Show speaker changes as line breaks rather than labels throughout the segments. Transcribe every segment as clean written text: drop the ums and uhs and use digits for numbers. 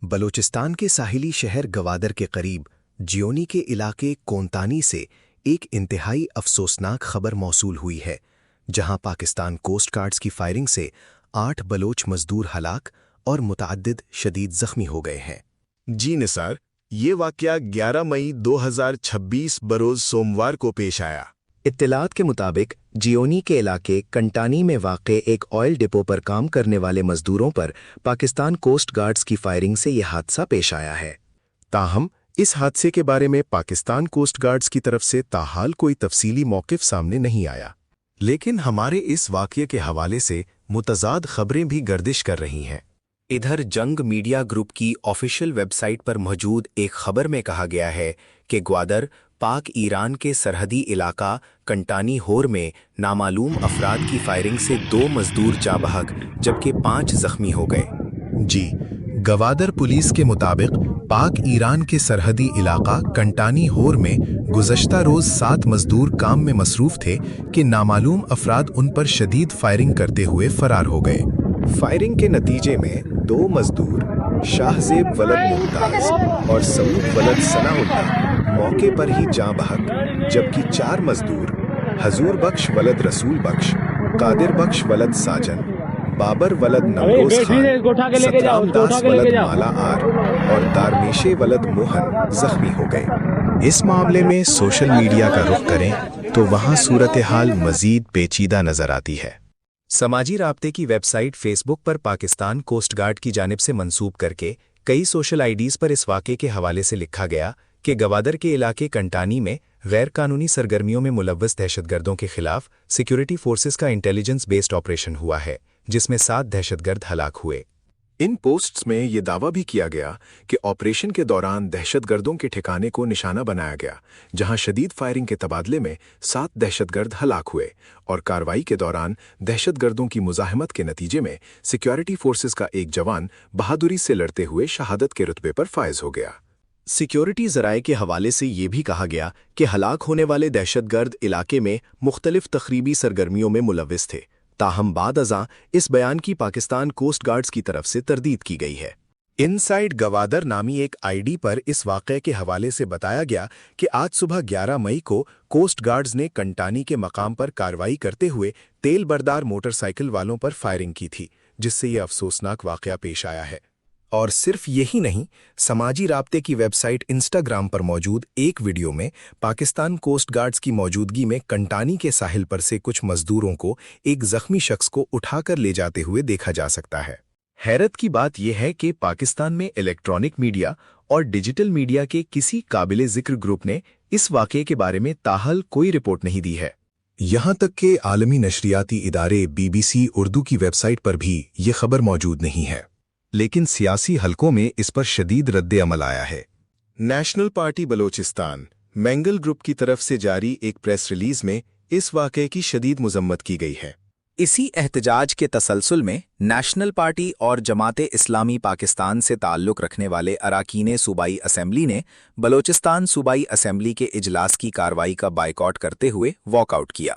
بلوچستان کے ساحلی شہر گوادر کے قریب جیونی کے علاقے کونتانی سے ایک انتہائی افسوسناک خبر موصول ہوئی ہے، جہاں پاکستان کوسٹ گارڈز کی فائرنگ سے 8 بلوچ مزدور ہلاک اور متعدد شدید زخمی ہو گئے ہیں۔
جی نثار، یہ واقعہ 11 مئی 2026 بروز سوموار کو پیش آیا۔
اطلاعات کے مطابق جیونی کے علاقے کنٹانی میں واقع ایک آئل ڈپو پر کام کرنے والے مزدوروں پر پاکستان کوسٹ گارڈز کی فائرنگ سے یہ حادثہ پیش آیا ہے۔
تاہم اس حادثے کے بارے میں پاکستان کوسٹ گارڈز کی طرف سے تاحال کوئی تفصیلی موقف سامنے نہیں آیا، لیکن ہمارے اس واقعے کے حوالے سے متضاد خبریں بھی گردش کر رہی ہیں۔
ادھر جنگ میڈیا گروپ کی آفیشیل ویب سائٹ پر موجود ایک خبر میں کہا گیا ہے کہ گوادر پاک ایران کے سرحدی علاقہ کنٹانی ہور میں نامعلوم افراد کی فائرنگ سے 2 مزدور جاں بحق جبکہ 5 زخمی ہو گئے۔
جی، گوادر پولیس کے مطابق پاک ایران کے سرحدی علاقہ کنٹانی ہور میں گزشتہ روز 7 مزدور کام میں مصروف تھے کہ نامعلوم افراد ان پر شدید فائرنگ کرتے ہوئے فرار ہو گئے۔
فائرنگ کے نتیجے میں 2 مزدور شاہزیب ولد ممتاز اور سعود ولد ثناء اللہ موقع پر ہی جاں بحق جبکہ 4 مزدور حضور بخش ولد رسول بخش، قادر بخش ولد ساجن، بابر ولد نمروز خان، سترام داس ولد مالا آر اور دارمیشے ولد موہن زخمی ہو گئے۔
اس معاملے میں سوشل میڈیا کا رخ کریں تو وہاں صورتحال مزید پیچیدہ نظر آتی ہے۔
سماجی رابطے کی ویب سائٹ فیس بک پر پاکستان کوسٹ گارڈ کی جانب سے منسوب کر کے کئی سوشل آئی ڈیز پر اس واقعے کے حوالے سے لکھا گیا کہ گوادر کے علاقے کنٹانی میں غیر قانونی سرگرمیوں میں ملوث دہشت گردوں کے خلاف سیکیورٹی فورسز کا انٹیلیجنس بیسڈ آپریشن ہوا ہے، جس میں 7 دہشت گرد ہلاک ہوئے۔
ان پوسٹس میں یہ دعویٰ بھی کیا گیا کہ آپریشن کے دوران دہشت گردوں کے ٹھکانے کو نشانہ بنایا گیا، جہاں شدید فائرنگ کے تبادلے میں 7 دہشت گرد ہلاک ہوئے، اور کارروائی کے دوران دہشت گردوں کی مزاحمت کے نتیجے میں سیکیورٹی فورسز کا ایک جوان بہادری سے لڑتے ہوئے شہادت کے رتبے پر فائز ہو گیا۔
سیکیورٹی ذرائع کے حوالے سے یہ بھی کہا گیا کہ ہلاک ہونے والے دہشت گرد علاقے میں مختلف تخریبی سرگرمیوں میں ملوث تھے، تاہم بعد ازاں اس بیان کی پاکستان کوسٹ گارڈز کی طرف سے تردید کی گئی ہے۔
ان سائڈ گوادر نامی ایک آئی ڈی پر اس واقعے کے حوالے سے بتایا گیا کہ آج صبح 11 مئی کو کوسٹ گارڈز نے کنٹانی کے مقام پر کارروائی کرتے ہوئے تیل بردار موٹر سائیکل والوں پر فائرنگ کی تھی، جس سے یہ افسوسناک واقعہ پیش آیا ہے۔ اور صرف یہی نہیں، سماجی رابطے کی ویب سائٹ انسٹاگرام پر موجود ایک ویڈیو میں پاکستان کوسٹ گارڈز کی موجودگی میں کنٹانی کے ساحل پر سے کچھ مزدوروں کو ایک زخمی شخص کو اٹھا کر لے جاتے ہوئے دیکھا جا سکتا ہے۔ حیرت کی بات یہ ہے کہ پاکستان میں الیکٹرانک میڈیا اور ڈیجیٹل میڈیا کے کسی قابل ذکر گروپ نے اس واقعے کے بارے میں تاحال کوئی رپورٹ نہیں دی ہے۔ یہاں تک کہ عالمی نشریاتی ادارے BBC اردو کی ویب سائٹ پر بھی یہ خبر موجود نہیں ہے، لیکن سیاسی حلقوں میں اس پر شدید رد عمل آیا ہے۔ National party Balochistan Mengal group کی طرف سے جاری ایک پریس ریلیز میں اس واقعے کی شدید مذمت کی گئی ہے۔
اسی احتجاج کے تسلسل میں نیشنل پارٹی اور جماعت اسلامی پاکستان سے تعلق رکھنے والے اراکین صوبائی اسمبلی نے بلوچستان صوبائی اسمبلی کے اجلاس کی کارروائی کا بائیکاٹ کرتے ہوئے واک آؤٹ کیا۔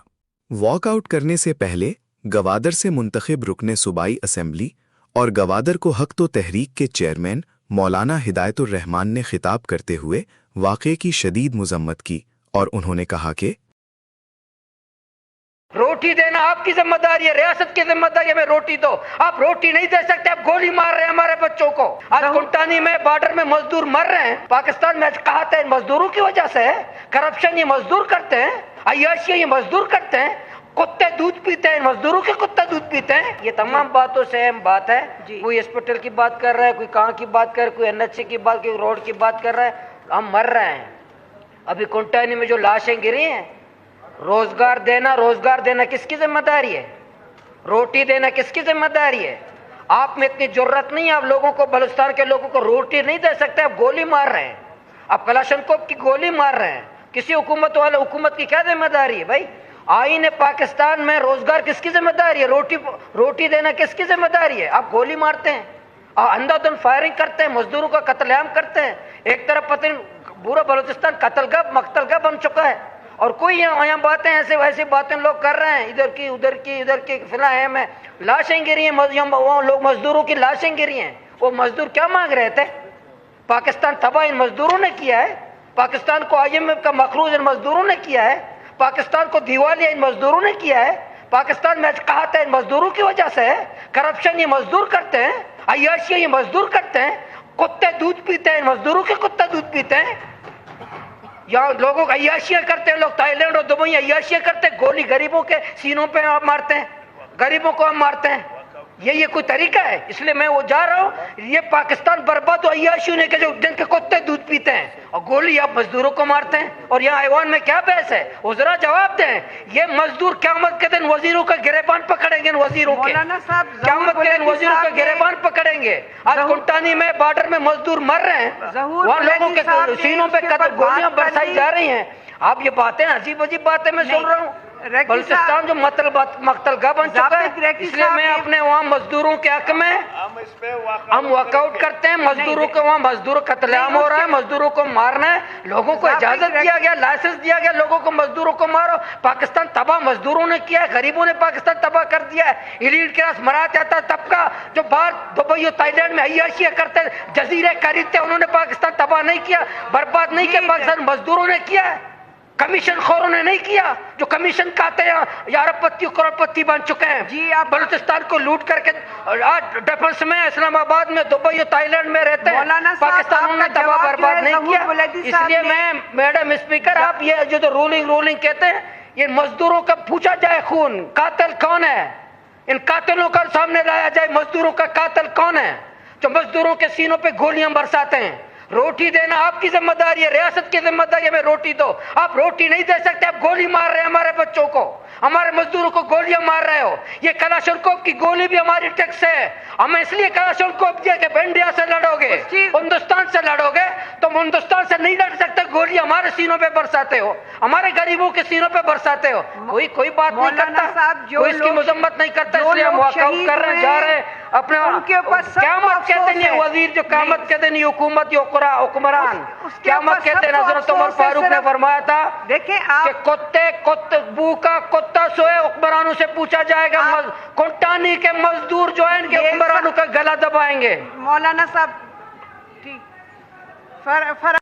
واک آؤٹ کرنے سے پہلے گوادر سے منتخب رکن صوبائی اسمبلی اور گوادر کو حق و تحریک کے چیئرمین مولانا ہدایت الرحمان نے خطاب کرتے ہوئے واقعے کی شدید مذمت کی، اور انہوں نے کہا کہ
روٹی دینا آپ کی ذمہ داری ہے، ریاست کی ذمہ داری ہے، ہمیں روٹی دو۔ آپ روٹی نہیں دے سکتے، آپ گولی مار رہے ہیں ہمارے بچوں کو۔ آج کنٹانی میں بارڈر میں مزدور مر رہے ہیں، پاکستان میں کہا تھا مزدوروں کی وجہ سے ہے، کرپشن یہ مزدور کرتے ہیں، عیاشی یہ مزدور کرتے ہیں، کتے دودھ پیتے ہیں، مزدوروں کے کتے دودھ پیتے ہیں۔ یہ تمام باتوں سے اہم بات ہے، کوئی ہاسپٹل کی بات کر رہا ہے، کوئی کہاں کی بات کر رہا ہے، کوئی NHC کی بات، کوئی روڈ کی بات کر رہا ہے، ہم مر رہے ہیں۔ ابھی کنٹانی میں جو لاشیں گری ہیں، روزگار دینا کس کی ذمہ داری ہے؟ روٹی دینا کس کی ذمہ داری ہے؟ آپ میں اتنی جرت نہیں ہے، آپ لوگوں کو، بلوچستان کے لوگوں کو روٹی نہیں دے سکتے، آپ گولی مار رہے ہیں، آپ کلاشنکوف کی گولی مار رہے ہیں۔ کسی حکومت کی کیا ذمہ داری ہے بھائی؟ آئین پاکستان میں روزگار کس کی ذمہ داری ہے؟ روٹی دینا کس کی ذمہ داری ہے؟ آپ گولی مارتے ہیں، اندھا دھند فائرنگ کرتے ہیں، مزدوروں کا قتل عام کرتے ہیں۔ ایک طرف پتہ نہیں پورا بلوچستان قتل گاہ بن چکا ہے، اور کوئی یہاں باتیں ایسے ویسی باتیں لوگ کر رہے ہیں، ادھر کی فلاں ہے میں لاشیں گری ہیں، وہ لوگ مزدوروں کی لاشیں گری ہیں، وہ مزدور کیا مانگ رہے تھے؟ پاکستان تباہ ان مزدوروں نے کیا ہے، پاکستان کو IMF کا مخروج ان مزدوروں نے کیا ہے، پاکستان کو دیوالیہ ان مزدوروں نے کیا ہے، پاکستان میں کہا تھا ان مزدوروں کی وجہ سے ہے، کرپشن یہ مزدور کرتے ہیں، عیاشیاں یہ مزدور کرتے ہیں، کتے دودھ پیتے ہیں، مزدوروں کے کتے دودھ پیتے ہیں، یہاں لوگوں کو عیاشیاں کرتے ہیں، لوگ تھائی لینڈ اور دبئی عیاشیاں کرتے ہیں، گولی غریبوں کے سینوں پہ آپ مارتے ہیں، غریبوں کو ہم مارتے ہیں، یہ کوئی طریقہ ہے؟ اس لیے میں وہ جا رہا ہوں، یہ پاکستان برباد ہو عیاشیوں نے کہ جو جن کے کتے دودھ پیتے ہیں، اور گولی آپ مزدوروں کو مارتے ہیں، اور یہاں ایوان میں کیا بحث ہے؟ وہ ذرا جواب دیں۔ یہ مزدور قیامت کے دن وزیروں کا گریبان پکڑیں گے، ان وزیروں کے قیامت کے دن وزیروں کا گریبان پکڑیں گے۔ آج کنٹانی میں بارڈر میں مزدور مر رہے ہیں، وہاں لوگوں کے سینوں پہ گولیاں برسائی جا رہی ہیں۔ آپ یہ باتیں عجیب عجیب باتیں میں سن رہا ہوں۔ بلوچستان جو مقتلگاہ بن چکا ہے، اس لیے میں اپنے وہاں مزدوروں کے حق میں ہم واک آؤٹ کرتے ہیں۔ مزدوروں کے وہاں مزدور قتل عام ہو رہا ہے، مزدوروں کو مارنا ہے، لوگوں کو اجازت دیا گیا، لائسنس دیا گیا، لوگوں کو مزدوروں کو مارو۔ پاکستان تباہ مزدوروں نے کیا ہے، غریبوں نے پاکستان تباہ کر دیا ہے۔ ایلیٹ کلاس مرات آتا طبقہ جو باہر دبئی اور تھائی لینڈ میں عیاشیاں کرتے جزیرے خریدتے، انہوں نے پاکستان تباہ نہیں کیا، برباد نہیں کیا، پاکستان مزدوروں نے کیا ہے، کمیشن خوروں نے نہیں کیا۔ جو کمیشن کھاتے ہیں یا ارب پتی کروڑ پتی بن چکے ہیں، بلوچستان کو لوٹ کر کے آج ڈیفنس میں اسلام آباد میں دبئی اور تھائی لینڈ میں رہتے ہیں، پاکستان نے تباہ برباد نہیں کیا۔ اس لیے میں میڈم اسپیکر، آپ یہ جو رولنگ کہتے ہیں، یہ مزدوروں کا پوچھا جائے خون، قاتل کون ہے؟ ان قاتلوں کا سامنے لایا جائے، مزدوروں کا قاتل کون ہے جو مزدوروں کے سینوں پہ گولیاں برساتے ہیں؟ روٹی دینا آپ کی ذمہ داری ہے، ریاست کی ذمہ داری ہے، ہمیں روٹی دو۔ آپ روٹی نہیں دے سکتے، آپ گولی مار رہے ہیں ہمارے بچوں کو، ہمارے مزدوروں کو گولیاں مار رہے ہو۔ یہ کلاشنکوف کی گولی بھی ہماری ٹیکس ہے، ہم اس لیے کلاشنکوف دیا کہ انڈیا سے لڑو گے، ہندوستان سے لڑو گے، تم ہندوستان سے نہیں لڑ سکتے، گولی ہمارے سینوں پہ برساتے ہو، ہمارے غریبوں کے سینوں پہ برساتے ہو۔ کوئی بات نہیں کرتا، کوئی اس کی مذمت نہیں کرتا، اس لیے ہم واک آؤٹ کر رہے ہیں، جا رہے ہیں اپنے قیامت کے دن۔ یہ وزیر جو قیامت کے دن، یہ حکومت، یہ حکمران قیامت کے دن، حضرت عمر فاروق نے فرمایا تھا کہ کتے بو کا کتا سوئے، حکمرانوں سے پوچھا جائے گا، کنٹانی کے مزدور جو ہیں ان کے حکمرانوں کا گلا دبائیں گے۔
مولانا صاحب